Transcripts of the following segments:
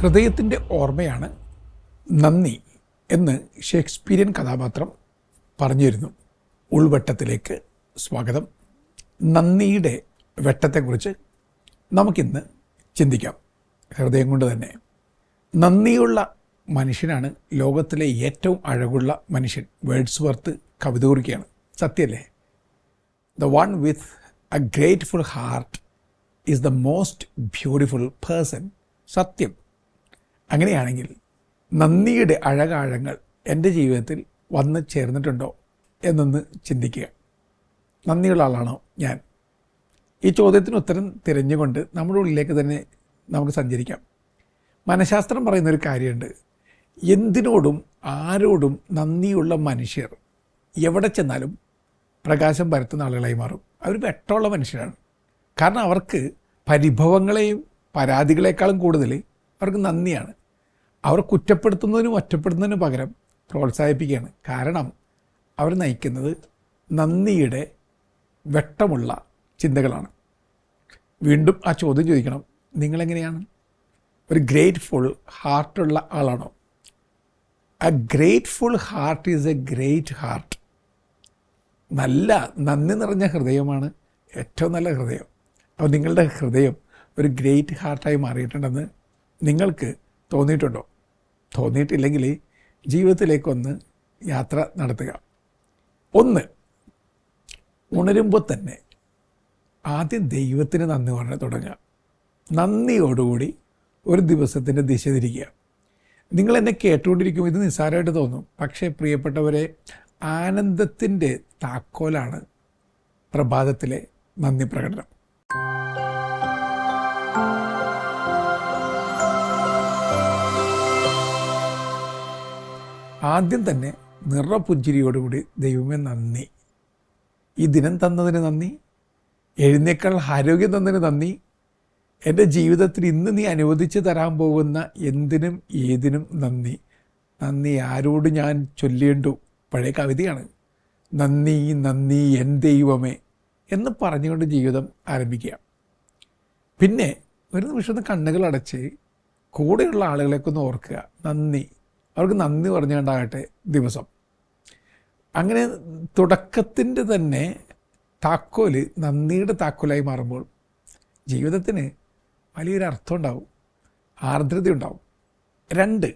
ഹൃദയത്തിൻ്റെ ഓർമ്മയാണ് നന്ദി എന്ന് ഷേക്സ്പീരിയൻ കഥാപാത്രം പറഞ്ഞിരുന്നു. ഉൾവട്ടത്തിലേക്ക് സ്വാഗതം. നന്ദിയുടെ വെട്ടത്തെക്കുറിച്ച് നമുക്കിന്ന് ചിന്തിക്കാം. ഹൃദയം കൊണ്ട് തന്നെ നന്ദിയുള്ള മനുഷ്യനാണ് ലോകത്തിലെ ഏറ്റവും അഴകുള്ള മനുഷ്യൻ. വേർഡ്സ്വർത്ത് കവിത കുറിക്കുകയാണ്. സത്യമല്ലേ? The one with a grateful heart is the most beautiful person. സത്യം. അങ്ങനെയാണെങ്കിൽ നന്ദിയുടെ അഴകാഴങ്ങൾ എൻ്റെ ജീവിതത്തിൽ വന്ന് ചേർന്നിട്ടുണ്ടോ എന്നൊന്ന് ചിന്തിക്കുക. നന്ദിയുള്ള ആളാണോ ഞാൻ? ഈ ചോദ്യത്തിന് ഉത്തരം തിരഞ്ഞുകൊണ്ട് നമ്മുടെ ഉള്ളിലേക്ക് തന്നെ നമുക്ക് സഞ്ചരിക്കാം. മനഃശാസ്ത്രം പറയുന്നൊരു കാര്യമുണ്ട്. എന്തിനോടും ആരോടും നന്ദിയുള്ള മനുഷ്യർ എവിടെ ചെന്നാലും പ്രകാശം പരത്തുന്ന ആളുകളായി മാറും. അവർ വെട്ടമുള്ള മനുഷ്യരാണ്. കാരണം അവർക്ക് പരിഭവങ്ങളെയും പരാതികളെക്കാളും കൂടുതൽ അവർക്ക് നന്ദിയാണ്. അവർ കുറ്റപ്പെടുത്തുന്നതിനും ഒറ്റപ്പെടുന്നതിനും പകരം പ്രോത്സാഹിപ്പിക്കുകയാണ്. കാരണം അവർ നയിക്കുന്നത് നന്ദിയുടെ വെട്ടമുള്ള ചിന്തകളാണ്. വീണ്ടും ആ ചോദ്യം ചോദിക്കണം, നിങ്ങളെങ്ങനെയാണ്? ഒരു ഗ്രേറ്റ്ഫുൾ ഹാർട്ടുള്ള ആളാണോ? A grateful heart is A great heart. നല്ല നന്ദി നിറഞ്ഞ ഹൃദയമാണ് ഏറ്റവും നല്ല ഹൃദയം. അപ്പോൾ നിങ്ങളുടെ ഹൃദയം ഒരു ഗ്രേറ്റ് ഹാർട്ടായി മാറിയിട്ടുണ്ടെന്ന് നിങ്ങൾക്ക് തോന്നിയിട്ടുണ്ടോ? തോന്നിയിട്ടില്ലെങ്കിൽ ജീവിതത്തിലേക്കൊന്ന് യാത്ര നടത്തുക. ഒന്ന്, ഉണരുമ്പോൾ തന്നെ ആദ്യം ദൈവത്തിന് നന്ദി പറഞ്ഞ് തുടങ്ങുക. നന്ദിയോടുകൂടി ഒരു ദിവസത്തിൻ്റെ ദിശ തിരിക്കുക. നിങ്ങളെന്നെ കേട്ടുകൊണ്ടിരിക്കും, ഇത് നിസ്സാരമായിട്ട് തോന്നും. പക്ഷേ പ്രിയപ്പെട്ടവരെ, ആനന്ദത്തിൻ്റെ താക്കോലാണ് പ്രഭാതത്തിലെ നന്ദി പ്രകടനം. ആദ്യം തന്നെ നിറപുഞ്ചിരിയോടുകൂടി ദൈവമേ നന്ദി, ഈ ദിനം തന്നതിന് നന്ദി, എഴുന്നേക്കാൾ ആരോഗ്യം തന്നതിന് നന്ദി, എൻ്റെ ജീവിതത്തിൽ ഇന്ന് നീ അനുവദിച്ച് തരാൻ പോകുന്ന എന്തിനും ഏതിനും നന്ദി. നന്ദി ആരോട് ഞാൻ ചൊല്ലേണ്ടു? പഴയ കവിതയാണ്. നന്ദി നന്ദി എൻ ദൈവമേ എന്ന് പറഞ്ഞുകൊണ്ട് ജീവിതം ആരംഭിക്കുക. പിന്നെ ഒരു നിമിഷം കണ്ണുകൾ അടച്ച് കൂടെയുള്ള ആളുകളെക്കൊന്ന് ഓർക്കുക. നന്ദി, അവർക്ക് നന്ദി പറഞ്ഞുകൊണ്ടാകട്ടെ ദിവസം. അങ്ങനെ തുടക്കത്തിൻ്റെ തന്നെ താക്കോല് നന്ദിയുടെ താക്കോലായി മാറുമ്പോൾ ജീവിതത്തിന് വലിയൊരു അർത്ഥം ഉണ്ടാവും, ആർദ്രത ഉണ്ടാവും. രണ്ട്,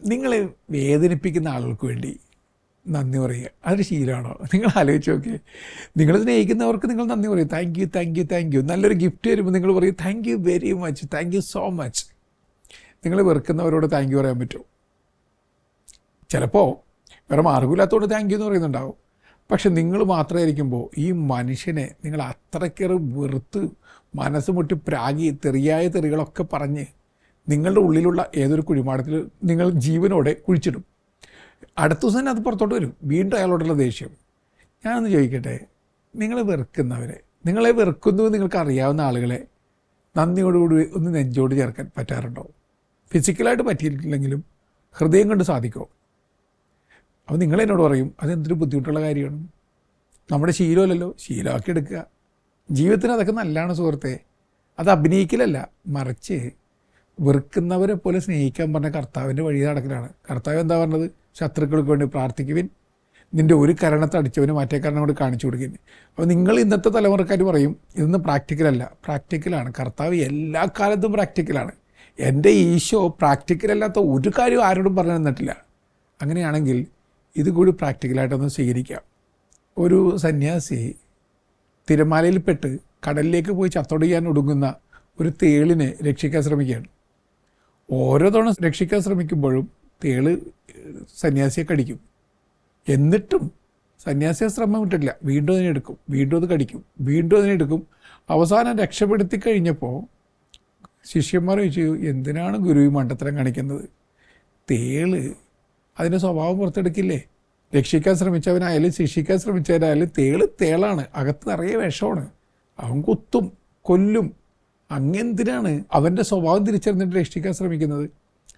നിങ്ങളെ വേദനിപ്പിക്കുന്ന ആളുകൾക്ക് വേണ്ടി നന്ദി പറയുക. അതൊരു ശീലമാണോ? നിങ്ങൾ ആലോചിച്ച് നോക്കിയേ. നിങ്ങൾ സ്നേഹിക്കുന്നവർക്ക് നിങ്ങൾ നന്ദി പറയും. Thank you thank you thank you. നല്ലൊരു ഗിഫ്റ്റ് വരുമ്പോൾ നിങ്ങൾ പറയും thank you very much, thank you so much. നിങ്ങൾ വെറുക്കുന്നവരോട് താങ്ക് യു പറയാൻ പറ്റുമോ? ചിലപ്പോൾ വേറെ മാർഗമില്ലാത്തതുകൊണ്ട് താങ്ക് യു എന്ന് പറയുന്നുണ്ടാവും. പക്ഷെ നിങ്ങൾ മാത്രമായിരിക്കുമ്പോൾ ഈ മനുഷ്യനെ നിങ്ങൾ അത്രയ്ക്കേറെ വെറുത്ത് മനസ്സ് മുട്ടി പ്രാഗി തെറിയായ തെറികളൊക്കെ പറഞ്ഞ് നിങ്ങളുടെ ഉള്ളിലുള്ള ഏതൊരു കുഴിമാടത്തിൽ നിങ്ങൾ ജീവനോടെ കുഴിച്ചിടും. അടുത്ത ദിവസം തന്നെ അത് പുറത്തോട്ട് വരും. വീണ്ടും അയാളോടുള്ള ദേഷ്യം. ഞാനൊന്ന് ചോദിക്കട്ടെ, നിങ്ങളെ വെറുക്കുന്നവരെ, നിങ്ങളെ വെറുക്കുന്നു നിങ്ങൾക്ക് അറിയാവുന്ന ആളുകളെ നന്ദിയോടുകൂടി ഒന്ന് നെഞ്ചോട് ചേർക്കാൻ പറ്റാറുണ്ടോ? ഫിസിക്കലായിട്ട് പറ്റിയിട്ടില്ലെങ്കിലും ഹൃദയം കൊണ്ട് സാധിക്കുമോ? അപ്പോൾ നിങ്ങളെന്നോട് പറയും അതെന്തൊരു ബുദ്ധിമുട്ടുള്ള കാര്യമാണ്. നമ്മുടെ ശീലമല്ലല്ലോ, ശീലമാക്കി എടുക്കുക. ജീവിതത്തിന് അതൊക്കെ നല്ലതാണ് സുഹൃത്തെ. അത് അഭിനയിക്കലല്ല, മറിച്ച് വെറുക്കുന്നവരെ പോലെ സ്നേഹിക്കാൻ പറഞ്ഞ കർത്താവിൻ്റെ വഴി നടക്കലാണ്. കർത്താവ് എന്താ പറഞ്ഞത്? ശത്രുക്കൾക്ക് വേണ്ടി പ്രാർത്ഥിക്കുവിൻ, നിൻ്റെ ഒരു കരണത്തെ അടിച്ചവന് മറ്റേ കരണം കൊണ്ട് കാണിച്ചു കൊടുക്കുന്നു. അപ്പോൾ നിങ്ങൾ ഇന്നത്തെ തലമുറക്കാർ പറയും ഇതൊന്നും പ്രാക്ടിക്കലല്ല. പ്രാക്ടിക്കലാണ്. കർത്താവ് എല്ലാ കാലത്തും പ്രാക്ടിക്കലാണ്. എൻ്റെ ഈശോ പ്രാക്ടിക്കലല്ലാത്ത ഒരു കാര്യം ആരോടും പറഞ്ഞു തന്നിട്ടില്ല. അങ്ങനെയാണെങ്കിൽ ഇതുകൂടി പ്രാക്ടിക്കലായിട്ടൊന്ന് സ്വീകരിക്കാം. ഒരു സന്യാസി തിരമാലയിൽപ്പെട്ട് കടലിലേക്ക് പോയി ചത്തൊടിയാൻ ഒടുങ്ങുന്ന ഒരു തേളിനെ രക്ഷിക്കാൻ ശ്രമിക്കുകയാണ്. ഓരോ തവണ രക്ഷിക്കാൻ ശ്രമിക്കുമ്പോഴും തേള് സന്യാസിയെ കടിക്കും. എന്നിട്ടും സന്യാസിയെ ശ്രമം വിട്ടില്ല. വീണ്ടും അതിനെ എടുക്കും, വീണ്ടും അത് കടിക്കും, വീണ്ടും അതിനെ എടുക്കും. അവസാനം രക്ഷപ്പെടുത്തി കഴിഞ്ഞപ്പോൾ ശിഷ്യന്മാർ ചോദിച്ചു, എന്തിനാണ് ഗുരു ഈ മണ്ടത്തരം കാണിക്കുന്നത്? തേള് അതിൻ്റെ സ്വഭാവം പുറത്തെടുക്കില്ലേ? രക്ഷിക്കാൻ ശ്രമിച്ചവനായാലും ശിക്ഷിക്കാൻ ശ്രമിച്ചവനായാലും തേളാണ്. അകത്ത് നിറയെ വിഷമാണ്. അവൻ കുത്തും, കൊല്ലും. അങ്ങെന്തിനാണ് അവൻ്റെ സ്വഭാവം തിരിച്ചറിഞ്ഞിട്ട് രക്ഷിക്കാൻ ശ്രമിക്കുന്നത്?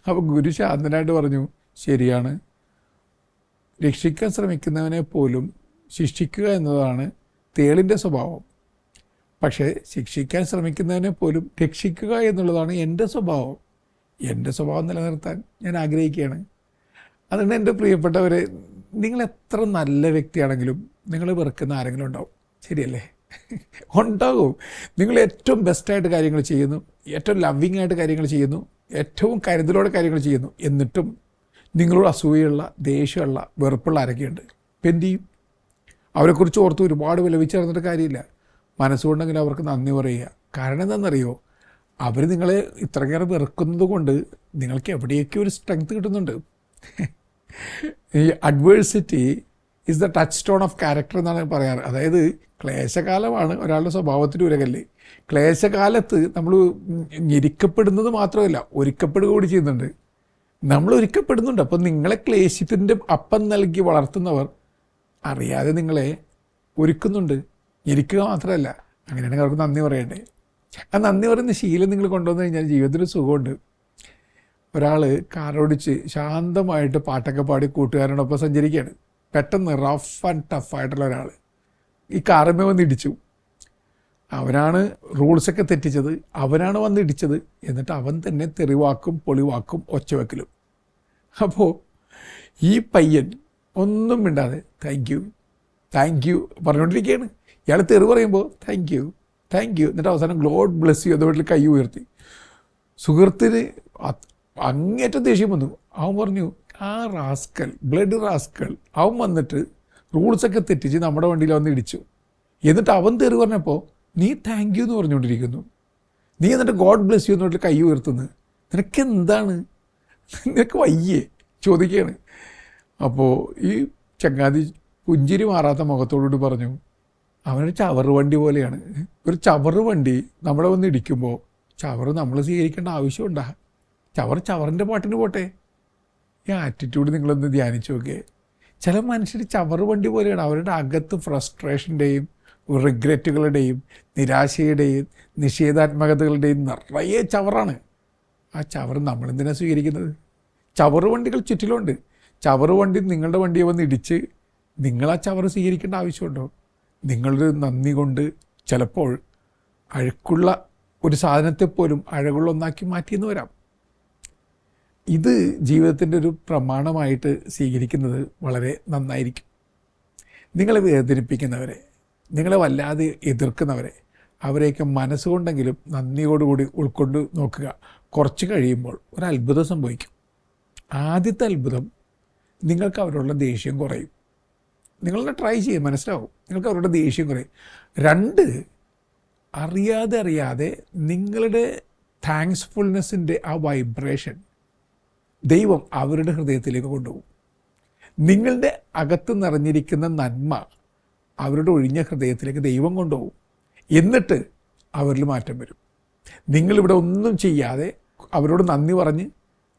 അപ്പോൾ ഗുരു ശാന്തനായിട്ട് പറഞ്ഞു, ശരിയാണ്, രക്ഷിക്കാൻ ശ്രമിക്കുന്നവനെ പോലും ശിക്ഷിക്കുക എന്നതാണ് തേളിൻ്റെ സ്വഭാവം. പക്ഷേ ശിക്ഷിക്കാൻ ശ്രമിക്കുന്നതിനെ പോലും രക്ഷിക്കുക എന്നുള്ളതാണ് എൻ്റെ സ്വഭാവം. എൻ്റെ സ്വഭാവം നിലനിർത്താൻ ഞാൻ ആഗ്രഹിക്കുകയാണ്. അതുകൊണ്ട് എൻ്റെ പ്രിയപ്പെട്ടവരെ, നിങ്ങൾ എത്ര നല്ല വ്യക്തിയാണെങ്കിലും നിങ്ങൾ വെറുക്കുന്ന ആരെങ്കിലും ഉണ്ടാവും, ശരിയല്ലേ? ഉണ്ടാകും. നിങ്ങൾ ഏറ്റവും ബെസ്റ്റായിട്ട് കാര്യങ്ങൾ ചെയ്യുന്നു, ഏറ്റവും ലവ്വിങ് ആയിട്ട് കാര്യങ്ങൾ ചെയ്യുന്നു, ഏറ്റവും കരുതലോടെ കാര്യങ്ങൾ ചെയ്യുന്നു, എന്നിട്ടും നിങ്ങളോട് അസൂയുള്ള, ദേഷ്യമുള്ള, വെറുപ്പുള്ള ആരൊക്കെയുണ്ട്. ഇപ്പം എന്ത് ചെയ്യും? അവരെക്കുറിച്ച് ഓർത്ത് ഒരുപാട് വിലപിച്ച് നടന്നിട്ട് കാര്യമില്ല. മനസ്സുകൊണ്ടെങ്കിലും അവർക്ക് നന്ദി പറയുക. കാരണം എന്താണെന്നറിയോ? അവർ നിങ്ങളെ ഇത്രയേറെ വെറുക്കുന്നത് കൊണ്ട് നിങ്ങൾക്ക് എവിടെയൊക്കെ ഒരു സ്ട്രെങ്ത് കിട്ടുന്നുണ്ട്. ഈ adversity is the touch stone of character എന്നാണ് പറയാറ്. അതായത് ക്ലേശകാലമാണ് ഒരാളുടെ സ്വഭാവത്തിന് ഉരകല്ല്. ക്ലേശകാലത്ത് നമ്മൾ ഞെരിക്കപ്പെടുന്നത് മാത്രമല്ല, ഒരുക്കപ്പെടുക കൂടി ചെയ്യുന്നുണ്ട്. നമ്മൾ ഒരുക്കപ്പെടുന്നുണ്ട്. അപ്പം നിങ്ങളെ ക്ലേശത്തിൻ്റെ അപ്പം നൽകി വളർത്തുന്നവർ അറിയാതെ നിങ്ങളെ ഒരുക്കുന്നുണ്ട്. ഞെരിക്കുക മാത്രമല്ല, അങ്ങനെയാണെങ്കിൽ അവർക്ക് നന്ദി പറയണ്ടേ? ആ നന്ദി പറയുന്ന ശീലം നിങ്ങൾ കൊണ്ടുവന്നു കഴിഞ്ഞാൽ ജീവിതത്തിന് സുഖമുണ്ട്. ഒരാൾ കാറോടിച്ച് ശാന്തമായിട്ട് പാട്ടൊക്കെ പാടി കൂട്ടുകാരനോടൊപ്പം സഞ്ചരിക്കുകയാണ്. പെട്ടെന്ന് റഫ് ആൻഡ് ടഫായിട്ടുള്ള ഒരാൾ ഈ കാറിന്മേൽ വന്ന് ഇടിച്ചു. അവനാണ് റൂൾസൊക്കെ തെറ്റിച്ചത്, അവനാണ് വന്ന് ഇടിച്ചത്. എന്നിട്ട് അവൻ തന്നെ തെറിവാക്കും, പൊളിവാക്കും, ഒച്ചവെക്കലും. അപ്പോൾ ഈ പയ്യൻ ഒന്നും മിണ്ടാതെ താങ്ക് യു പറഞ്ഞുകൊണ്ടിരിക്കുകയാണ്. ഇയാൾ തെറി പറയുമ്പോൾ താങ്ക് യു. എന്നിട്ട് അവസാനം ഗോഡ് ബ്ലെസ് യു എന്ന വീട്ടിൽ കൈ ഉയർത്തി. സുഹൃത്തിന് അങ്ങേറ്റം ദേഷ്യം വന്നു. അവൻ പറഞ്ഞു, ആ റാസ്കൽ, ബ്ലഡ് റാസ്കൽ, അവൻ വന്നിട്ട് റൂൾസൊക്കെ തെറ്റിച്ച് നമ്മുടെ വണ്ടിയിൽ വന്ന് ഇടിച്ചു. എന്നിട്ട് അവൻ തെറി പറഞ്ഞപ്പോൾ നീ താങ്ക് യു എന്ന് പറഞ്ഞുകൊണ്ടിരിക്കുന്നു. നീ എന്നിട്ട് ഗോഡ് ബ്ലെസ് യു എന്ന് വീട്ടിൽ കൈ ഉയർത്തുന്നു. നിനക്കെന്താണ്? നിനക്ക് വയ്യേ ചോദിക്കുകയാണ്. അപ്പോൾ ഈ ചങ്ങാതി പുഞ്ചിരി മാറാത്ത മുഖത്തോടുകൂടി പറഞ്ഞു, അവനൊരു ചവറ് വണ്ടി പോലെയാണ്. ഒരു ചവറ് വണ്ടി നമ്മളെ വന്ന് ഇടിക്കുമ്പോൾ ചവറ് നമ്മൾ സ്വീകരിക്കേണ്ട ആവശ്യമുണ്ടാ? ചവറിൻ്റെ പാട്ടിന് പോട്ടെ. ഈ ആറ്റിറ്റ്യൂഡ് നിങ്ങളൊന്ന് ധ്യാനിച്ചു നോക്കിയേ. ചില മനുഷ്യർ ചവറ് വണ്ടി പോലെയാണ്. അവരുടെ അകത്ത് ഫ്രസ്ട്രേഷൻ്റെയും റിഗ്രറ്റുകളുടെയും നിരാശയുടെയും നിഷേധാത്മകതകളുടെയും നിറയെ ചവറാണ്. ആ ചവറ് നമ്മളെന്തിനാണ് സ്വീകരിക്കുന്നത്? ചവറ് വണ്ടികൾ ചുറ്റിലുണ്ട്. ചവറ് വണ്ടി നിങ്ങളുടെ വണ്ടിയെ വന്ന് ഇടിച്ച് നിങ്ങൾ ആ ചവറ് സ്വീകരിക്കേണ്ട ആവശ്യമുണ്ടോ? നിങ്ങളൊരു നന്ദി കൊണ്ട് ചിലപ്പോൾ അഴുക്കുള്ള ഒരു സാധനത്തെപ്പോലും അഴകുള്ള ഒന്നാക്കി മാറ്റിയെന്ന് വരാം. ഇത് ജീവിതത്തിൻ്റെ ഒരു പ്രമാണമായിട്ട് സ്വീകരിക്കുന്നത് വളരെ നന്നായിരിക്കും. നിങ്ങളെ വേദനിപ്പിക്കുന്നവരെ, നിങ്ങളെ വല്ലാതെ എതിർക്കുന്നവരെ, അവരെയൊക്കെ മനസ്സുകൊണ്ടെങ്കിലും നന്ദിയോടുകൂടി ഉൾക്കൊണ്ട് നോക്കുക. കുറച്ച് കഴിയുമ്പോൾ ഒരു അത്ഭുതം സംഭവിക്കും. ആദ്യത്തെ അത്ഭുതം, നിങ്ങൾക്ക് അവരോടുള്ള ദേഷ്യം കുറയും. നിങ്ങളെ ട്രൈ ചെയ്യും, മനസ്സിലാവും. നിങ്ങൾക്ക് അവരുടെ ദേഷ്യം കുറയും. 2, അറിയാതെ നിങ്ങളുടെ താങ്ക്സ്ഫുൾനെസ്സിൻ്റെ ആ വൈബ്രേഷൻ ദൈവം അവരുടെ ഹൃദയത്തിലേക്ക് കൊണ്ടുപോകും. നിങ്ങളുടെ അകത്ത് നിറഞ്ഞിരിക്കുന്ന നന്മ അവരുടെ ഒഴിഞ്ഞ ഹൃദയത്തിലേക്ക് ദൈവം കൊണ്ടുപോകും. എന്നിട്ട് അവരിൽ മാറ്റം വരും. നിങ്ങളിവിടെ ഒന്നും ചെയ്യാതെ അവരോട് നന്ദി പറഞ്ഞ്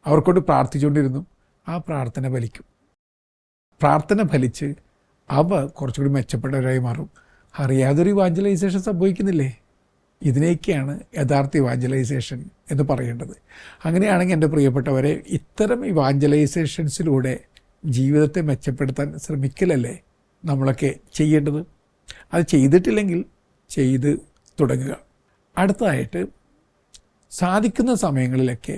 അവർക്കൊണ്ട് പ്രാർത്ഥിച്ചുകൊണ്ടിരുന്നു. ആ പ്രാർത്ഥന ഫലിക്കും. പ്രാർത്ഥന ഫലിച്ച് അവ കുറച്ചുകൂടി മെച്ചപ്പെട്ടവരായി മാറും. അറിയാതൊരു ഇവാഞ്ചലൈസേഷൻ സംഭവിക്കുന്നില്ലേ? ഇതിനെയൊക്കെയാണ് യഥാർത്ഥ ഇവാഞ്ചലൈസേഷൻ എന്ന് പറയേണ്ടത്. അങ്ങനെയാണെങ്കിൽ എൻ്റെ പ്രിയപ്പെട്ടവരെ, ഇത്തരം ഇവാഞ്ചലൈസേഷൻസിലൂടെ ജീവിതത്തെ മെച്ചപ്പെടുത്താൻ ശ്രമിക്കലല്ലേ നമ്മളൊക്കെ ചെയ്യേണ്ടത്? അത് ചെയ്തിട്ടില്ലെങ്കിൽ ചെയ്ത് തുടങ്ങുക. അടുത്തതായിട്ട്, സാധിക്കുന്ന സമയങ്ങളിലൊക്കെ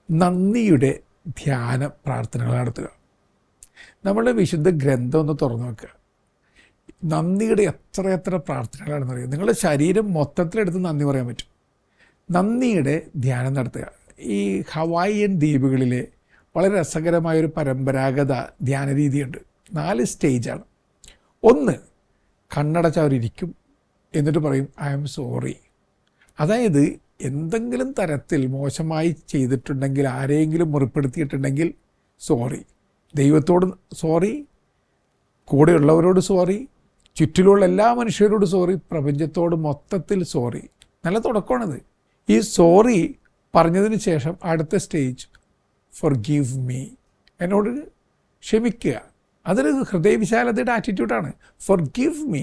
നന്ദിയുടെ ധ്യാന പ്രാർത്ഥനകൾ നടത്തുക. നമ്മളുടെ വിശുദ്ധ ഗ്രന്ഥം ഒന്ന് തുറന്നു വെക്കുക. നന്ദിയുടെ എത്ര പ്രാർത്ഥനകളാണെന്ന് അറിയാം. നിങ്ങളുടെ ശരീരം മൊത്തത്തിലെടുത്ത് നന്ദി പറയാൻ പറ്റും. നന്ദിയുടെ ധ്യാനം നടത്തുക. ഈ ഹവായിയൻ ദ്വീപുകളിലെ വളരെ രസകരമായൊരു പരമ്പരാഗത ധ്യാന രീതിയുണ്ട്. 4 സ്റ്റേജാണ്. 1, കണ്ണടച്ചവരിയ്ക്കും, എന്നിട്ട് പറയും ഐ ആം സോറി. അതായത് എന്തെങ്കിലും തരത്തിൽ മോശമായി ചെയ്തിട്ടുണ്ടെങ്കിൽ, ആരെയെങ്കിലും മുറിപ്പെടുത്തിയിട്ടുണ്ടെങ്കിൽ സോറി. ദൈവത്തോട് സോറി, കൂടെയുള്ളവരോട് സോറി, ചുറ്റിലുള്ള എല്ലാ മനുഷ്യരോടും സോറി, പ്രപഞ്ചത്തോട് മൊത്തത്തിൽ സോറി. നല്ല തുടക്കമാണത്. ഈ സോറി പറഞ്ഞതിന് ശേഷം അടുത്ത സ്റ്റേജ്, ഫൊർഗീവ് മീ, എന്നോട് ക്ഷമിക്കുക. അതൊരു ഹൃദയവിശാലതയുടെ ആറ്റിറ്റ്യൂഡാണ്. Forgive me.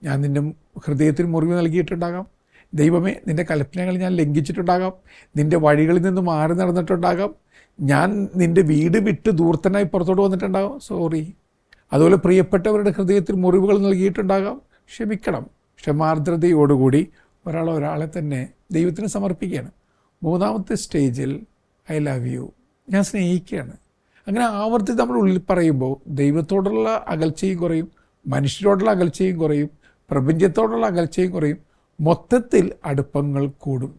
ഞാൻ നിൻ്റെ ഹൃദയത്തിൽ മുറിവ് നൽകിയിട്ടുണ്ടാകാം. ദൈവമേ, നിൻ്റെ കൽപ്പനകൾ ഞാൻ ലംഘിച്ചിട്ടുണ്ടാകാം. നിൻ്റെ വഴികളിൽ നിന്ന് മാറി നടന്നിട്ടുണ്ടാകാം. ഞാൻ നിൻ്റെ വീട് വിട്ട് ദൂർത്തനായി പുറത്തോട്ട് വന്നിട്ടുണ്ടാകാം. സോറി. അതുപോലെ പ്രിയപ്പെട്ടവരുടെ ഹൃദയത്തിൽ മുറിവുകൾ നൽകിയിട്ടുണ്ടാകാം. ക്ഷമിക്കണം. ക്ഷമാർദ്രതയോടുകൂടി ഒരാളെ തന്നെ ദൈവത്തിന് സമർപ്പിക്കുകയാണ്. 3ാമത്തെ സ്റ്റേജിൽ ഐ ലവ് യു, ഞാൻ സ്നേഹിക്കുകയാണ്. അങ്ങനെ ആവർത്തിച്ച് നമ്മുടെ ഉള്ളിൽ പറയുമ്പോൾ ദൈവത്തോടുള്ള അകൽച്ചയും കുറയും, മനുഷ്യരോടുള്ള അകൽച്ചയും കുറയും, പ്രപഞ്ചത്തോടുള്ള അകൽച്ചയും കുറയും, മൊത്തത്തിൽ അടുപ്പങ്ങൾ കൂടും.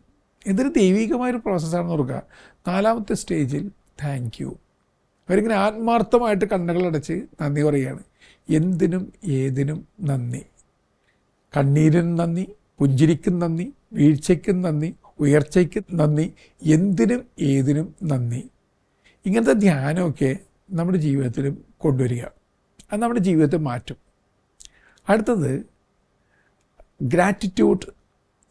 ഇതൊരു ദൈവികമായൊരു പ്രോസസ്സാണെന്ന് ഓർക്കുക. 4ാമത്തെ സ്റ്റേജിൽ താങ്ക് യു. അവരിങ്ങനെ ആത്മാർത്ഥമായിട്ട് കണ്ണുകളടച്ച് നന്ദി പറയുകയാണ്. എന്തിനും ഏതിനും നന്ദി. കണ്ണീരിനും നന്ദി, പുഞ്ചിരിക്കും നന്ദി, വീഴ്ചയ്ക്കും നന്ദി, ഉയർച്ചയ്ക്കും നന്ദി, എന്തിനും ഏതിനും നന്ദി. ഇങ്ങനത്തെ ധ്യാനമൊക്കെ നമ്മുടെ ജീവിതത്തിലും കൊണ്ടുവരിക. അത് നമ്മുടെ ജീവിതത്തെ മാറ്റും. അടുത്തത് ഗ്രാറ്റിറ്റ്യൂഡ്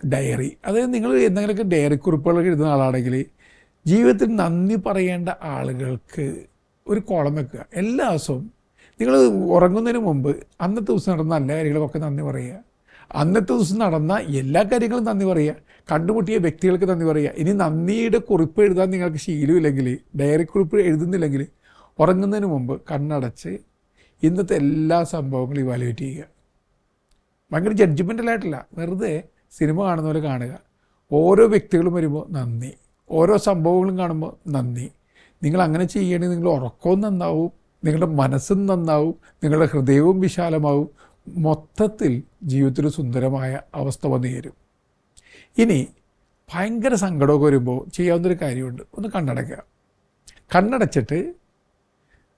ഡയറി. അതായത് നിങ്ങൾ എന്തെങ്കിലുമൊക്കെ ഡയറി കുറിപ്പുകളൊക്കെ എഴുതുന്ന ആളാണെങ്കിൽ ജീവിതത്തിൽ നന്ദി പറയേണ്ട ആളുകൾക്ക് ഒരു കോളം വെക്കുക. എല്ലാ ദിവസവും നിങ്ങൾ ഉറങ്ങുന്നതിന് മുമ്പ് അന്നത്തെ ദിവസം നടന്ന നല്ല കാര്യങ്ങളൊക്കെ നന്ദി പറയുക. അന്നത്തെ ദിവസം നടന്ന എല്ലാ കാര്യങ്ങളും നന്ദി പറയുക. കണ്ടുമുട്ടിയ വ്യക്തികൾക്ക് നന്ദി പറയുക. ഇനി നന്ദിയുടെ കുറിപ്പ് എഴുതാൻ നിങ്ങൾക്ക് ശീലമില്ലെങ്കിൽ, ഡയറി കുറിപ്പ് എഴുതുന്നില്ലെങ്കിൽ, ഉറങ്ങുന്നതിന് മുമ്പ് കണ്ണടച്ച് ഇന്നത്തെ എല്ലാ സംഭവങ്ങളും ഇവാലുവേറ്റ് ചെയ്യുക. ഭയങ്കര ജഡ്ജ്മെൻ്റലായിട്ടില്ല, വെറുതെ സിനിമ കാണുന്ന പോലെ കാണുക. ഓരോ വ്യക്തികളും വരുമ്പോൾ നന്ദി, ഓരോ സംഭവങ്ങളും കാണുമ്പോൾ നന്ദി. നിങ്ങൾ അങ്ങനെ ചെയ്യണമെങ്കിൽ നിങ്ങളുടെ ഉറക്കവും നന്നാവും, നിങ്ങളുടെ മനസ്സും നന്നാവും, നിങ്ങളുടെ ഹൃദയവും വിശാലമാവും. മൊത്തത്തിൽ ജീവിതത്തിൽ സുന്ദരമായ അവസ്ഥ വന്നു ചേരും. ഇനി ഭയങ്കര സങ്കടമൊക്കെ വരുമ്പോൾ ചെയ്യാവുന്നൊരു കാര്യമുണ്ട്. ഒന്ന് കണ്ണടയ്ക്കുക. കണ്ണടച്ചിട്ട്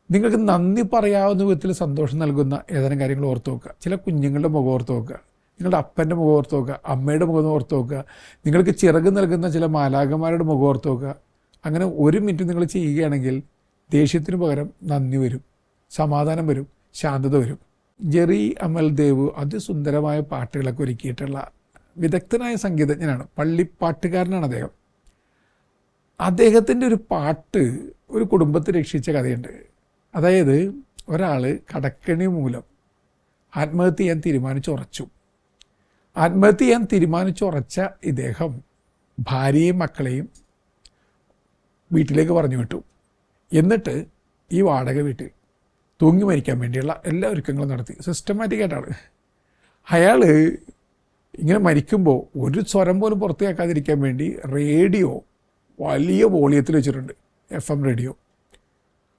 നിങ്ങൾക്ക് നന്ദി പറയാവുന്ന വിധത്തിൽ സന്തോഷം നൽകുന്ന ഏതെങ്കിലും കാര്യങ്ങൾ ഓർത്ത് നോക്കുക. ചില കുഞ്ഞുങ്ങളുടെ മുഖം ഓർത്ത് നോക്കുക, നിങ്ങളുടെ അപ്പൻ്റെ മുഖം ഓർത്ത് നോക്കുക, അമ്മയുടെ മുഖം ഓർത്ത് നോക്കുക, നിങ്ങൾക്ക് ചിറക് നൽകുന്ന ചില മാലാഖമാരുടെ മുഖം ഓർത്ത് നോക്കുക. അങ്ങനെ 1 മിനിറ്റ് നിങ്ങൾ ചെയ്യുകയാണെങ്കിൽ ദേഷ്യത്തിന് പകരം നന്ദി വരും, സമാധാനം വരും, ശാന്തത വരും. ജെറി അമൽദേവ് അതിസുന്ദരമായ പാട്ടുകളൊക്കെ ഒരുക്കിയിട്ടുള്ള വിദഗ്ധനായ സംഗീതജ്ഞനാണ്, പള്ളിപ്പാട്ടുകാരനാണ് അദ്ദേഹം. അദ്ദേഹത്തിൻ്റെ ഒരു പാട്ട് ഒരു കുടുംബത്തെ രക്ഷിച്ച കഥയുണ്ട്. അതായത് ഒരാൾ കടക്കെണി മൂലം ആത്മഹത്യ ചെയ്യാൻ തീരുമാനിച്ചുറച്ചു. ആത്മഹത്യ ചെയ്യാൻ തീരുമാനിച്ചുറച്ച ഇദ്ദേഹം ഭാര്യയും മക്കളെയും വീട്ടിലേക്ക് പറഞ്ഞു വിട്ടു. എന്നിട്ട് ഈ വാടക വീട്ടിൽ തൂങ്ങി മരിക്കാൻ വേണ്ടിയുള്ള എല്ലാ ഒരുക്കങ്ങളും നടത്തി. സിസ്റ്റമാറ്റിക്കായിട്ടാണ്. അയാൾ ഇങ്ങനെ മരിക്കുമ്പോൾ ഒരു സ്വരം പോലും പുറത്തു കേൾക്കാതിരിക്കാൻ വേണ്ടി റേഡിയോ വലിയ വോളിയത്തിൽ വെച്ചിട്ടുണ്ട്, FM റേഡിയോ.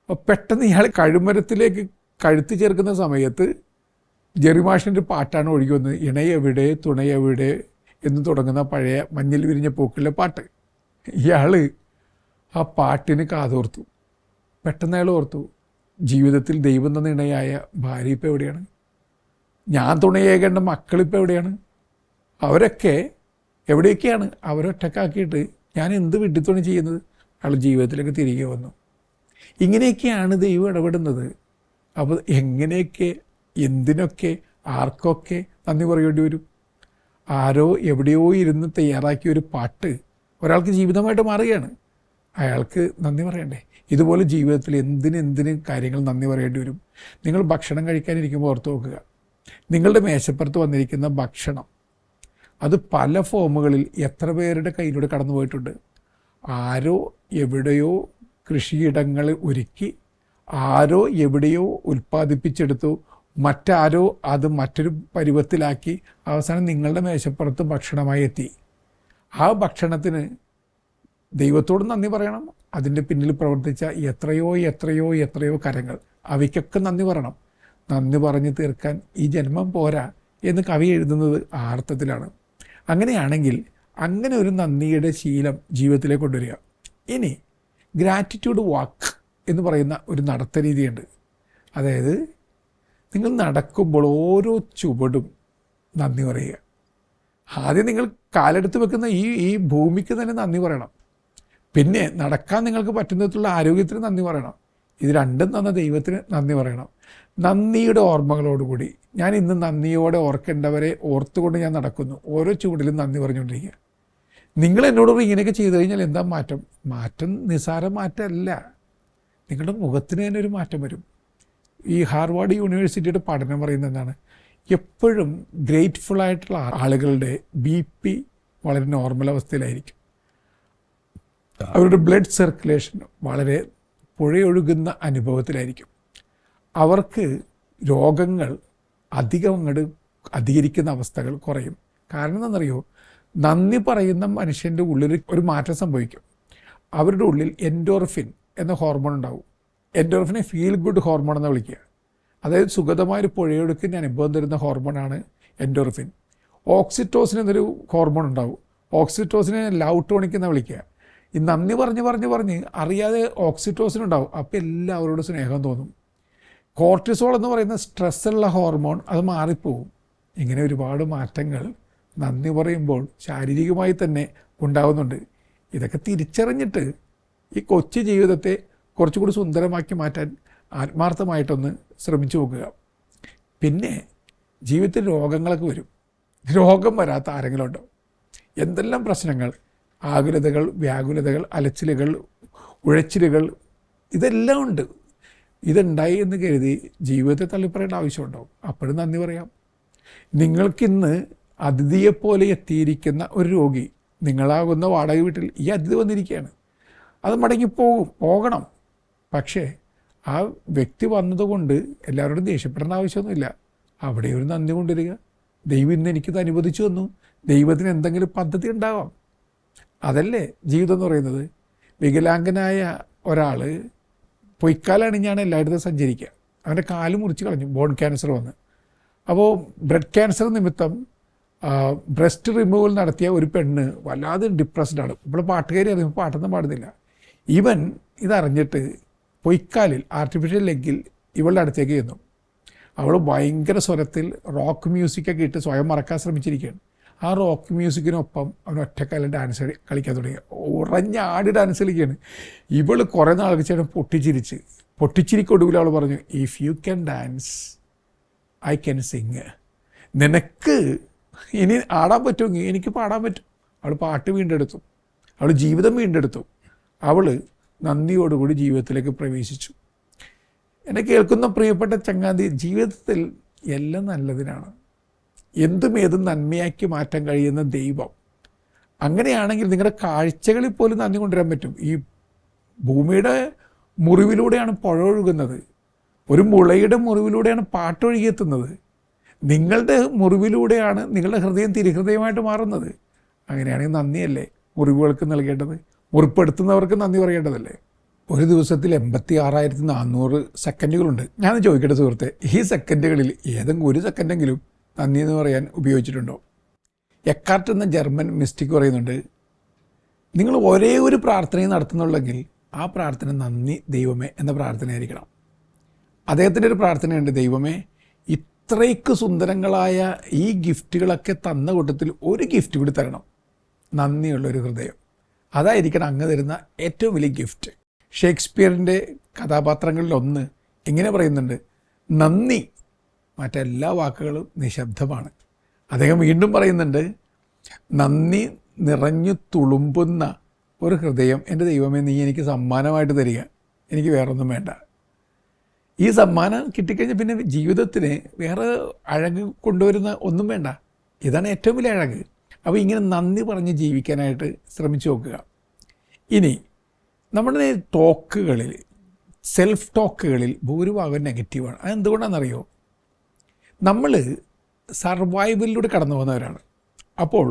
അപ്പോൾ പെട്ടെന്ന് ഇയാൾ കഴുമരത്തിലേക്ക് കഴുത്ത് ചേർക്കുന്ന സമയത്ത് ജെറിമാഷിൻ്റെ പാട്ടാണ് ഒഴുകി വന്നത്. ഇണയെവിടെ തുണയെവിടെ എന്ന് തുടങ്ങുന്ന പഴയ മഞ്ഞിൽ വിരിഞ്ഞ പൂക്കളിലെ പാട്ട്. ഇയാൾ ആ പാട്ടിന് കാതോർത്തു. പെട്ടെന്ന് അയാൾ ഓർത്തു, ജീവിതത്തിൽ ദൈവം തന്ന ഇണയായ ഭാര്യ ഇപ്പോൾ എവിടെയാണ്? ഞാൻ തുണയേകേണ്ട മക്കളിപ്പോൾ എവിടെയാണ്? അവരൊക്കെ എവിടെയൊക്കെയാണ്? അവരൊറ്റക്കാക്കിയിട്ട് ഞാൻ എന്ത് വിഡ്ഢിത്തമാണ് ചെയ്യുന്നത്? അയാൾ ജീവിതത്തിലേക്ക് തിരികെ വന്നു. ഇങ്ങനെയൊക്കെയാണ് ദൈവം ഇടപെടുന്നത്. അപ്പോൾ എങ്ങനെയൊക്കെ, എന്തിനൊക്കെ, ആർക്കൊക്കെ നന്ദി പറയേണ്ടി വരും? ആരോ എവിടെയോ ഇരുന്ന് തയ്യാറാക്കിയ ഒരു പാട്ട് ഒരാൾക്ക് ജീവിതമായിട്ട് മാറുകയാണ്. അയാൾക്ക് നന്ദി പറയണ്ടേ? ഇതുപോലെ ജീവിതത്തിൽ എന്തിനും കാര്യങ്ങൾ നന്ദി പറയേണ്ടി വരും. നിങ്ങൾ ഭക്ഷണം കഴിക്കാനിരിക്കുമ്പോൾ ഓർത്ത് നോക്കുക, നിങ്ങളുടെ മേശപ്പുറത്ത് വന്നിരിക്കുന്ന ഭക്ഷണം അത് പല ഫോമുകളിൽ എത്ര പേരുടെ കയ്യിലൂടെ കടന്നു പോയിട്ടുണ്ട്. ആരോ എവിടെയോ കൃഷിയിടങ്ങൾ ഒരുക്കി, ആരോ എവിടെയോ ഉൽപ്പാദിപ്പിച്ചെടുത്തു, മറ്റാരോ അത് മറ്റൊരു പരുവത്തിലാക്കി അവസാനം നിങ്ങളുടെ മേശപ്പുറത്ത് ഭക്ഷണമായി എത്തി. ആ ഭക്ഷണത്തിന് ദൈവത്തോട് നന്ദി പറയണം. അതിൻ്റെ പിന്നിൽ പ്രവർത്തിച്ച എത്രയോ കരങ്ങൾ, അവയ്ക്കൊക്കെ നന്ദി പറയണം. നന്ദി പറഞ്ഞ് തീർക്കാൻ ഈ ജന്മം പോരാ എന്ന് കവി എഴുതുന്നത് ആ അർത്ഥത്തിലാണ്. അങ്ങനെയാണെങ്കിൽ അങ്ങനെ ഒരു നന്ദിയുടെ ശീലം ജീവിതത്തിലേക്ക് കൊണ്ടുവരിക. ഇനി ഗ്രാറ്റിറ്റ്യൂഡ് വാക്ക് എന്ന് പറയുന്ന ഒരു നടത്ത രീതിയുണ്ട്. അതായത് നിങ്ങൾ നടക്കുമ്പോൾ ഓരോ ചുവടും നന്ദി പറയുക. ആദ്യം നിങ്ങൾ കാലെടുത്ത് വെക്കുന്ന ഈ ഭൂമിക്ക് തന്നെ നന്ദി പറയണം. പിന്നെ നടക്കാൻ നിങ്ങൾക്ക് പറ്റുന്നതിലുള്ള ആരോഗ്യത്തിന് നന്ദി പറയണം. ഇത് രണ്ടും തന്ന ദൈവത്തിന് നന്ദി പറയണം. നന്ദിയുടെ ഓർമ്മകളോടുകൂടി ഞാൻ ഇന്ന് നന്ദിയോടെ ഓർക്കേണ്ടവരെ ഓർത്തുകൊണ്ട് ഞാൻ നടക്കുന്നു. ഓരോ ചുവടിലും നന്ദി പറഞ്ഞുകൊണ്ടിരിക്കുക. നിങ്ങൾ എന്നോട് ഇങ്ങനെയൊക്കെ ചെയ്തു കഴിഞ്ഞാൽ എന്താ മാറ്റം? മാറ്റം നിസ്സാര മാറ്റമല്ല, നിങ്ങളുടെ മുഖത്തിന് തന്നെ ഒരു മാറ്റം വരും. ഈ ഹാർവാർഡ് യൂണിവേഴ്സിറ്റിയുടെ പഠനം പറയുന്നത് എന്താണ്? എപ്പോഴും ഗ്രേറ്റ്ഫുള്ളായിട്ടുള്ള ആളുകളുടെ BP വളരെ നോർമൽ അവസ്ഥയിലായിരിക്കും. അവരുടെ ബ്ലഡ് സർക്കുലേഷൻ വളരെ പുഴയൊഴുകുന്ന അനുഭവത്തിലായിരിക്കും. അവർക്ക് രോഗങ്ങൾ അധികരിക്കുന്ന അവസ്ഥകൾ കുറയും. കാരണം എന്താണെന്നറിയോ? നന്ദി പറയുന്ന മനുഷ്യൻ്റെ ഉള്ളിൽ ഒരു മാറ്റം സംഭവിക്കും. അവരുടെ ഉള്ളിൽ എൻഡോർഫിൻ എന്ന ഹോർമോൺ ഉണ്ടാവും. എൻഡോർഫിനെ ഫീൽ ഗുഡ് ഹോർമോൺ എന്ന് വിളിക്കുക. അതായത് സുഗതമായൊരു പുഴയൊഴുക്കിൻ്റെ അനുഭവം തരുന്ന ഹോർമോണാണ് എൻഡോർഫിൻ. ഓക്സിറ്റോസിൻ എന്നൊരു ഹോർമോൺ ഉണ്ടാവും. ഓക്സിറ്റോസിനെ ലവ് ടോണിക് എന്നാണ് വിളിക്കുക. ഈ നന്ദി പറഞ്ഞ് അറിയാതെ ഓക്സിറ്റോസിൻ ഉണ്ടാവും. അപ്പോൾ എല്ലാവരോടും സ്നേഹം തോന്നും. കോർട്ടിസോൾ എന്ന് പറയുന്ന സ്ട്രെസ്സുള്ള ഹോർമോൺ അത് മാറിപ്പോവും. ഇങ്ങനെ ഒരുപാട് മാറ്റങ്ങൾ നന്ദി പറയുമ്പോൾ ശാരീരികമായി തന്നെ ഉണ്ടാകുന്നുണ്ട്. ഇതൊക്കെ തിരിച്ചറിഞ്ഞിട്ട് ഈ കൊച്ചു ജീവിതത്തെ കുറച്ചുകൂടി സുന്ദരമാക്കി മാറ്റാൻ ആത്മാർത്ഥമായിട്ടൊന്ന് ശ്രമിച്ചു നോക്കുക. പിന്നെ ജീവിതത്തിൽ രോഗങ്ങളൊക്കെ വരും. രോഗം വരാത്ത ആരെങ്കിലും ഉണ്ടോ? എന്തെല്ലാം പ്രശ്നങ്ങൾ, ആകുലതകൾ, വ്യാകുലതകൾ, അലച്ചിലുകൾ, ഉഴച്ചിലുകൾ, ഇതെല്ലാം ഉണ്ട്. ഇതുണ്ടായി എന്ന് കരുതി ജീവിതത്തെ തള്ളിപ്പറയേണ്ട ആവശ്യമുണ്ടാവും. അപ്പോഴും നന്ദി പറയാം. നിങ്ങൾക്കിന്ന് അതിഥിയെപ്പോലെ എത്തിയിരിക്കുന്ന ഒരു രോഗി നിങ്ങളാകുന്ന വാടക വീട്ടിൽ ഈ അതിഥി വന്നിരിക്കുകയാണ്. അത് പോകണം. പക്ഷേ ആ വ്യക്തി വന്നതുകൊണ്ട് എല്ലാവരോടും ദേഷ്യപ്പെടേണ്ട ആവശ്യമൊന്നുമില്ല. അവിടെ ഒരു നന്ദി കൊണ്ടുവരിക. ദൈവം ഇന്ന് എനിക്കിത് അനുവദിച്ചു തന്നു. ദൈവത്തിന് എന്തെങ്കിലും പദ്ധതി ഉണ്ടാവാം. അതല്ലേ ജീവിതം എന്ന് പറയുന്നത്. വികലാംഗനായ ഒരാൾ പൊയ്ക്കാലണിഞ്ഞാണ് എല്ലായിടത്തും സഞ്ചരിക്കുക. അവൻ്റെ കാല് മുറിച്ച് കളഞ്ഞു, ബോൺ ക്യാൻസർ വന്ന്. അപ്പോൾ ബ്ലഡ് ക്യാൻസർ നിമിത്തം ബ്രസ്റ്റ് റിമൂവൽ നടത്തിയ ഒരു പെണ്ണ് വല്ലാതെ ഡിപ്രസ്ഡാണ്. ഇവിടെ പാട്ടുകാരി അറിയുമ്പോൾ പാട്ടൊന്നും പാടുന്നില്ല. ഇവൻ ഇതറിഞ്ഞിട്ട് പൊയ്ക്കാലിൽ ആർട്ടിഫിഷ്യൽ ലെഗിൽ ഇവളുടെ അടുത്തേക്ക് ചെന്നു. അവൾ ഭയങ്കര സ്വരത്തിൽ റോക്ക് മ്യൂസിക്കൊക്കെ ഇട്ട് സ്വയം മറക്കാൻ ശ്രമിച്ചിരിക്കുകയാണ്. ആ റോക്ക് മ്യൂസിക്കിനൊപ്പം അവൻ ഒറ്റക്കാലം ഡാൻസ് കളിക്കാൻ തുടങ്ങി. ഉറഞ്ഞാടി ഡാൻസ് കളിക്കുകയാണ്. ഇവൾ കുറേ നാൾക്ക് ശേഷം പൊട്ടിച്ചിരിക്കൊടുവിൽ അവൾ പറഞ്ഞു, if you can dance I can Singh. നിനക്ക് ഇനി ആടാൻ പറ്റുമെങ്കിൽ എനിക്ക് പാടാൻ പറ്റും. അവൾ പാട്ട് വീണ്ടെടുത്തു. അവൾ ജീവിതം വീണ്ടെടുത്തു. അവൾ നന്ദിയോടുകൂടി ജീവിതത്തിലേക്ക് പ്രവേശിച്ചു. എന്നെ കേൾക്കുന്ന പ്രിയപ്പെട്ട ചങ്ങാതി, ജീവിതത്തിൽ എല്ലാം നല്ലതിനാണ്. ഏതും നന്മയാക്കി മാറ്റാൻ കഴിയുന്ന ദൈവം. അങ്ങനെയാണെങ്കിൽ നിങ്ങളുടെ കാഴ്ചകളിൽ പോലും നന്ദി കൊണ്ടുവരാൻ പറ്റും. ഈ ഭൂമിയുടെ മുറിവിലൂടെയാണ് പുഴ ഒഴുകുന്നത്. ഒരു മുളയുടെ മുറിവിലൂടെയാണ് പാട്ടൊഴുകിയെത്തുന്നത്. നിങ്ങളുടെ മുറിവിലൂടെയാണ് നിങ്ങളുടെ ഹൃദയം തിരുഹൃദയമായിട്ട് മാറുന്നത്. അങ്ങനെയാണെങ്കിൽ നന്ദിയല്ലേ മുറിവുകൾക്ക് നൽകേണ്ടത്? മുറിപ്പെടുത്തുന്നവർക്ക് നന്ദി പറയേണ്ടതല്ലേ? ഒരു ദിവസത്തിൽ 86,400 സെക്കൻഡുകളുണ്ട്. ഞാൻ ചോദിക്കട്ടെ സുഹൃത്തെ, ഈ സെക്കൻഡുകളിൽ ഏതെങ്കിലും ഒരു സെക്കൻഡെങ്കിലും നന്ദി എന്ന് പറയാൻ ഉപയോഗിച്ചിട്ടുണ്ടോ? എക്കാർട്ട് എന്ന ജർമ്മൻ മിസ്റ്റിക് പറയുന്നുണ്ട്, നിങ്ങൾ ഒരേ ഒരു പ്രാർത്ഥനയും നടത്തുന്നുള്ളെങ്കിൽ ആ പ്രാർത്ഥന നന്ദി ദൈവമേ എന്ന പ്രാർത്ഥനയായിരിക്കണം. അദ്ദേഹത്തിൻ്റെ ഒരു പ്രാർത്ഥനയുണ്ട്, ദൈവമേ ഇത്രയ്ക്ക് സുന്ദരങ്ങളായ ഈ ഗിഫ്റ്റുകളൊക്കെ തന്ന കൂട്ടത്തിൽ ഒരു ഗിഫ്റ്റ് കൂടി തരണം, നന്ദിയുള്ളൊരു ഹൃദയം. അതായിരിക്കണം അങ്ങ് തരുന്ന ഏറ്റവും വലിയ ഗിഫ്റ്റ്. ഷേക്സ്പിയറിൻ്റെ കഥാപാത്രങ്ങളിലൊന്ന് ഇങ്ങനെ പറയുന്നുണ്ട്, നന്ദി മറ്റെല്ലാ വാക്കുകളും നിശബ്ദമാണ്. അദ്ദേഹം വീണ്ടും പറയുന്നുണ്ട്, നന്ദി നിറഞ്ഞു തുളുമ്പുന്ന ഒരു ഹൃദയം എൻ്റെ ദൈവമേ നീ എനിക്ക് സമ്മാനമായിട്ട് തരിക, എനിക്ക് വേറൊന്നും വേണ്ട. ഈ സമ്മാനം കിട്ടിക്കഴിഞ്ഞാൽ പിന്നെ ജീവിതത്തിന് വേറെ അഴക് കൊണ്ടുവരുന്ന ഒന്നും വേണ്ട. ഇതാണ് ഏറ്റവും വലിയ അഴക്. അപ്പോൾ ഇങ്ങനെ നന്ദി പറഞ്ഞ് ജീവിക്കാനായിട്ട് ശ്രമിച്ചു നോക്കുക. ഇനി നമ്മുടെ ടോക്കുകളിൽ, സെൽഫ് ടോക്കുകളിൽ ഭൂരിഭാഗം നെഗറ്റീവാണ്. അതെന്തുകൊണ്ടാണെന്നറിയോ? നമ്മൾ സർവൈവലിലൂടെ കടന്നു പോകുന്നവരാണ്. അപ്പോൾ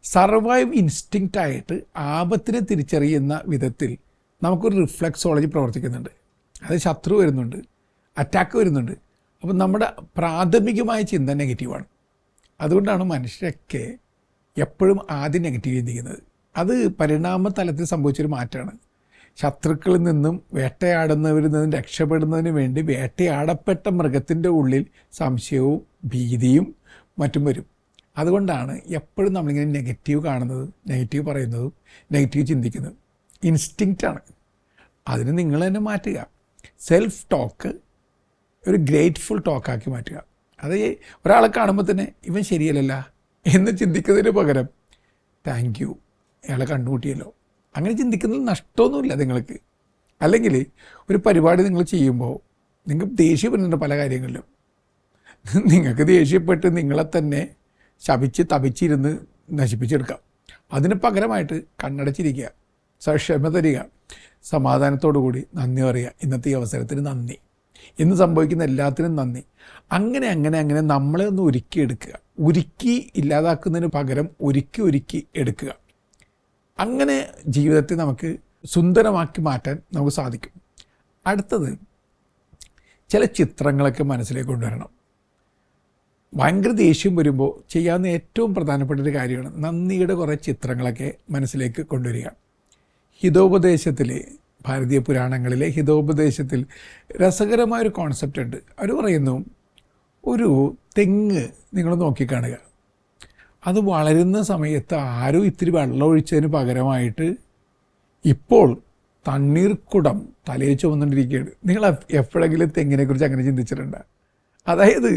സർവൈവ് ഇൻസ്റ്റിങ്ക്റ്റായിട്ട് ആപത്തിനെ തിരിച്ചറിയുന്ന വിധത്തിൽ നമുക്കൊരു റിഫ്ലെക്സോളജി പ്രവർത്തിക്കുന്നുണ്ട്. അത് ശത്രു വരുന്നുണ്ട്, അറ്റാക്ക് വരുന്നുണ്ട്. അപ്പം നമ്മുടെ പ്രാഥമികമായ ചിന്ത നെഗറ്റീവാണ്. അതുകൊണ്ടാണ് മനുഷ്യരൊക്കെ എപ്പോഴും ആദ്യം നെഗറ്റീവ് ചിന്തിക്കുന്നത്. അത് പരിണാമ തലത്തിൽ സംഭവിച്ചൊരു മാറ്റമാണ്. ശത്രുക്കളിൽ നിന്നും വേട്ടയാടുന്നവരിൽ നിന്നും രക്ഷപ്പെടുന്നതിന് വേണ്ടി വേട്ടയാടപ്പെട്ട മൃഗത്തിൻ്റെ ഉള്ളിൽ സംശയവും ഭീതിയും മറ്റും വരും. അതുകൊണ്ടാണ് എപ്പോഴും നമ്മളിങ്ങനെ നെഗറ്റീവ് കാണുന്നതും നെഗറ്റീവ് പറയുന്നതും നെഗറ്റീവ് ചിന്തിക്കുന്നതും. ഇൻസ്റ്റിങ്ക്റ്റാണ്. അതിന് നിങ്ങൾ തന്നെ മാറ്റുക. സെൽഫ് ടോക്ക് ഒരു ഗ്രേറ്റ്ഫുൾ ടോക്കാക്കി മാറ്റുക. അത് ഒരാളെ കാണുമ്പോൾ തന്നെ ഇവൻ ശരിയല്ലല്ല എന്ന് ചിന്തിക്കുന്നതിന് പകരം താങ്ക് യു, അയാളെ കണ്ടുമുട്ടിയല്ലോ, അങ്ങനെ ചിന്തിക്കുന്നതിൽ നഷ്ടമൊന്നുമില്ല നിങ്ങൾക്ക്. അല്ലെങ്കിൽ ഒരു പരിപാടി നിങ്ങൾ ചെയ്യുമ്പോൾ നിങ്ങൾക്ക് ദേഷ്യപ്പെടുന്നുണ്ട് പല കാര്യങ്ങളിലും. നിങ്ങൾക്ക് ദേഷ്യപ്പെട്ട് നിങ്ങളെ തന്നെ ശപിച്ച് തപിച്ചിരുന്ന് നശിപ്പിച്ചെടുക്കാം. അതിന് പകരമായിട്ട് കണ്ണടച്ചിരിക്കുക, ക്ഷമ തരിക, സമാധാനത്തോടു കൂടി നന്ദി പറയുക. ഇന്നത്തെ ഈ അവസരത്തിന് നന്ദി, ഇന്ന് സംഭവിക്കുന്ന എല്ലാത്തിനും നന്ദി. അങ്ങനെ അങ്ങനെ അങ്ങനെ നമ്മളെ ഒന്ന് ഒരുക്കിയെടുക്കുക. ഒരുക്കി ഇല്ലാതാക്കുന്നതിന് പകരം ഒരുക്കി എടുക്കുക. അങ്ങനെ ജീവിതത്തെ നമുക്ക് സുന്ദരമാക്കി മാറ്റാൻ നമുക്ക് സാധിക്കും. അടുത്തത്, ചില ചിത്രങ്ങളൊക്കെ മനസ്സിലേക്ക് കൊണ്ടുവരണം. ഭയങ്കര ദേഷ്യം വരുമ്പോൾ ചെയ്യാവുന്ന ഏറ്റവും പ്രധാനപ്പെട്ട ഒരു കാര്യമാണ് നന്ദിയുടെ കുറേ ചിത്രങ്ങളൊക്കെ മനസ്സിലേക്ക് കൊണ്ടുവരിക. ഹിതോപദേശത്തിൽ, ഭാരതീയ പുരാണങ്ങളിലെ ഹിതോപദേശത്തിൽ രസകരമായൊരു കോൺസെപ്റ്റ് ഉണ്ട്. അവർ പറയുന്നു, ഒരു തെങ്ങ് നിങ്ങൾ നോക്കിക്കാണുക, അത് വളരുന്ന സമയത്ത് ആരും ഇത്തിരി വെള്ളം ഒഴിച്ചതിന് പകരമായിട്ട് ഇപ്പോൾ തണ്ണീർക്കുടം തലയിൽ ചുമന്നുകൊണ്ടിരിക്കുകയാണ്. നിങ്ങൾ എപ്പോഴെങ്കിലും തെങ്ങിനെക്കുറിച്ച് അങ്ങനെ ചിന്തിച്ചിട്ടുണ്ട്? അതായത്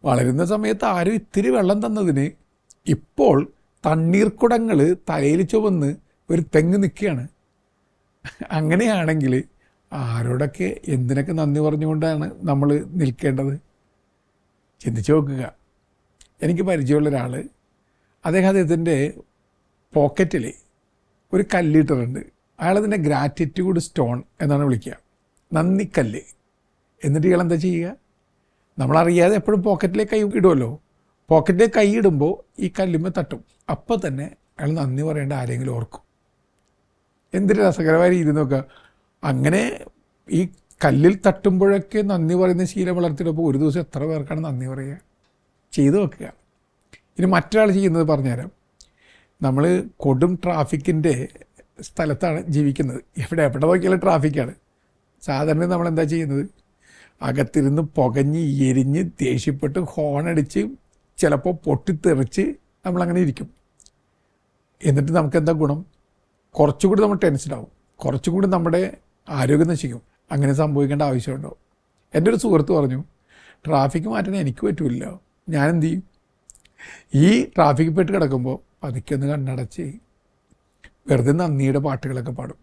വളരുന്ന സമയത്ത് ആരും ഇത്തിരി വെള്ളം തന്നതിന് ഇപ്പോൾ തണ്ണീർക്കുടങ്ങൾ തലയിൽ ചുമന്ന് ഒരു തെങ്ങ് നിൽക്കുകയാണ്. അങ്ങനെയാണെങ്കിൽ ആരോടൊക്കെ എന്തിനൊക്കെ നന്ദി പറഞ്ഞുകൊണ്ടാണ് നമ്മൾ നിൽക്കേണ്ടത്? ചിന്തിച്ച് നോക്കുക. എനിക്ക് പരിചയമുള്ള ഒരാൾ, അദ്ദേഹത്തിൻ്റെ പോക്കറ്റിൽ ഒരു കല്ലിട്ടിട്ടുണ്ട്. അയാളതിൻ്റെ ഗ്രാറ്റിറ്റ്യൂഡ് സ്റ്റോൺ എന്നാണ് വിളിക്കുക, നന്ദിക്കല്ല്. എന്നിട്ട് ഇയാൾ എന്താ ചെയ്യുക? നമ്മളറിയാതെ എപ്പോഴും പോക്കറ്റിലേക്ക് കൈ ഇടുമല്ലോ. പോക്കറ്റിലേക്ക് കൈ ഇടുമ്പോൾ ഈ കല്ലുമ്മ തട്ടും. അപ്പോൾ തന്നെ അയാൾ നന്ദി പറയേണ്ട ആരെങ്കിലും ഓർക്കും. എന്തൊരു രസകരമായ രീതി നോക്കുക. അങ്ങനെ ഈ കല്ലിൽ തട്ടുമ്പോഴൊക്കെ നന്ദി പറയുന്ന ശീലം വളർത്തിയപ്പോൾ ഒരു ദിവസം എത്ര പേർക്കാണ് നന്ദി പറയുക? ചെയ്തു നോക്കുക. ഇനി മറ്റൊരാൾ ചെയ്യുന്നത് പറഞ്ഞുതരാം. നമ്മൾ കൊടും ട്രാഫിക്കിൻ്റെ സ്ഥലത്താണ് ജീവിക്കുന്നത്. എവിടെ നോക്കിയാലും ട്രാഫിക്കാണ്. സാധാരണ നമ്മളെന്താ ചെയ്യുന്നത്? അകത്തിരുന്ന് പുകഞ്ഞ് എരിഞ്ഞ് ദേഷ്യപ്പെട്ട് ഹോണടിച്ച് ചിലപ്പോൾ പൊട്ടിത്തെറിച്ച് നമ്മളങ്ങനെ ഇരിക്കും. എന്നിട്ട് നമുക്കെന്താ ഗുണം? കുറച്ചുകൂടി നമ്മൾ ടെൻഷനാവും, കുറച്ചുകൂടി നമ്മുടെ ആരോഗ്യം നശിക്കും. അങ്ങനെ സംഭവിക്കേണ്ട ആവശ്യമുണ്ടോ? എൻ്റെ ഒരു സുഹൃത്ത് പറഞ്ഞു, ട്രാഫിക്ക് മാറ്റാൻ എനിക്ക് പറ്റില്ല. ഞാനെന്ത് ചെയ്യും? ഈ ട്രാഫിക്കിൽ പെട്ട് കിടക്കുമ്പോൾ പതുക്കെ ഒന്ന് കണ്ണടച്ച് വെറുതെ നന്ദിയുടെ പാട്ടുകളൊക്കെ പാടും,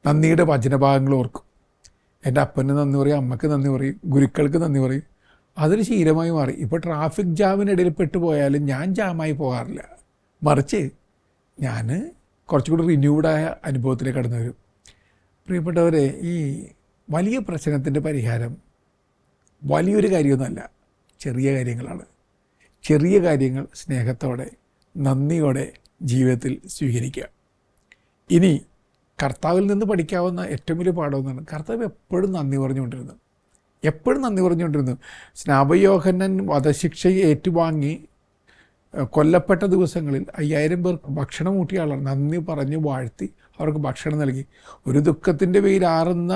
നന്ദിയുടെ വചനഭാഗങ്ങൾ ഓർക്കും. എൻ്റെ അപ്പന് നന്ദി പറയും, അമ്മയ്ക്ക് നന്ദി പറയും, ഗുരുക്കൾക്ക് നന്ദി പറയും. അതൊരു ശീലമായി മാറി. ഇപ്പോൾ ട്രാഫിക് ജാമിനിടയിൽ പെട്ടുപോയാലും ഞാൻ ജാമായി പോകാറില്ല. മറിച്ച് ഞാൻ കുറച്ചുകൂടി റിന്യൂഡായ അനുഭവത്തിലേക്ക് കടന്നു വരും. പ്രിയപ്പെട്ടവരെ, ഈ വലിയ പ്രശ്നത്തിൻ്റെ പരിഹാരം വലിയൊരു കാര്യമൊന്നുമല്ല, ചെറിയ കാര്യങ്ങളാണ്. ചെറിയ കാര്യങ്ങൾ സ്നേഹത്തോടെ നന്ദിയോടെ ജീവിതത്തിൽ സ്വീകരിക്കുക. ഇനി കർത്താവിൽ നിന്ന് പഠിക്കാവുന്ന ഏറ്റവും വലിയ പാഠമെന്നാണ്, കർത്താവ് എപ്പോഴും നന്ദി പറഞ്ഞുകൊണ്ടിരുന്നു. സ്നാപയോഹന്നാൻ വധശിക്ഷ ഏറ്റുവാങ്ങി കൊല്ലപ്പെട്ട ദിവസങ്ങളിൽ 5000 പേർക്ക് ഭക്ഷണം ഊട്ടിയ ആളാണ്. നന്ദി പറഞ്ഞ് വാഴ്ത്തി അവർക്ക് ഭക്ഷണം നൽകി. ഒരു ദുഃഖത്തിൻ്റെ വെയിലാറുന്ന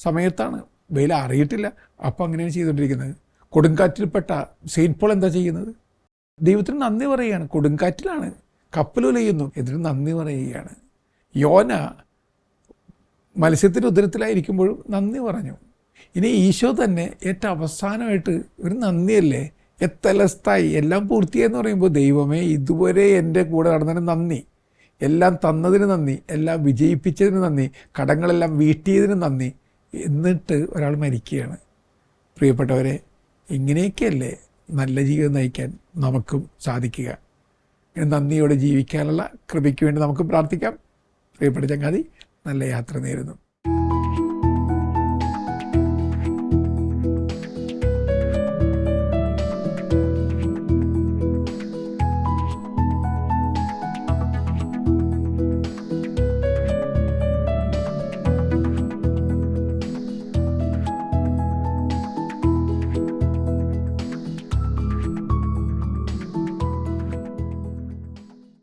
സമയത്താണ്, വെയിലാറിയിട്ടില്ല, അപ്പോൾ അങ്ങനെയാണ് ചെയ്തുകൊണ്ടിരിക്കുന്നത്. കൊടുങ്കാറ്റിൽപ്പെട്ട സെയിൻറ്റ് പോൾ എന്താ ചെയ്യുന്നത്? ദൈവത്തിന് നന്ദി പറയുകയാണ്. കൊടുങ്കാറ്റിലാണ്, കപ്പലുലയുന്നു, എന്നിട്ട് നന്ദി പറയുകയാണ്. യോന മത്സ്യത്തിൻ്റെ ഉദരത്തിലായിരിക്കുമ്പോഴും നന്ദി പറഞ്ഞു. ഇനി ഈശോ തന്നെ ഏറ്റവും അവസാനമായിട്ട് ഒരു നന്ദിയല്ലേ, എത്തലസ്ഥായി, എല്ലാം പൂർത്തിയായെന്ന് പറയുമ്പോൾ, ദൈവമേ ഇതുവരെ എൻ്റെ കൂടെ നടന്നതിന് നന്ദി, എല്ലാം തന്നതിന് നന്ദി, എല്ലാം വിജയിപ്പിച്ചതിന് നന്ദി, കടങ്ങളെല്ലാം വീട്ടിയതിന് നന്ദി. എന്നിട്ട് ഒരാൾ മരിക്കുകയാണ്. പ്രിയപ്പെട്ടവരെ, ഇങ്ങനെയൊക്കെയല്ലേ നല്ല ജീവിതം നയിക്കാൻ നമുക്കും സാധിക്കുക. നന്ദിയോടെ ജീവിക്കാനുള്ള കൃപയ്ക്ക് വേണ്ടി നമുക്ക് പ്രാർത്ഥിക്കാം. പ്രിയപ്പെട്ട ചങ്ങാതി, നല്ല യാത്ര നേരുന്നു.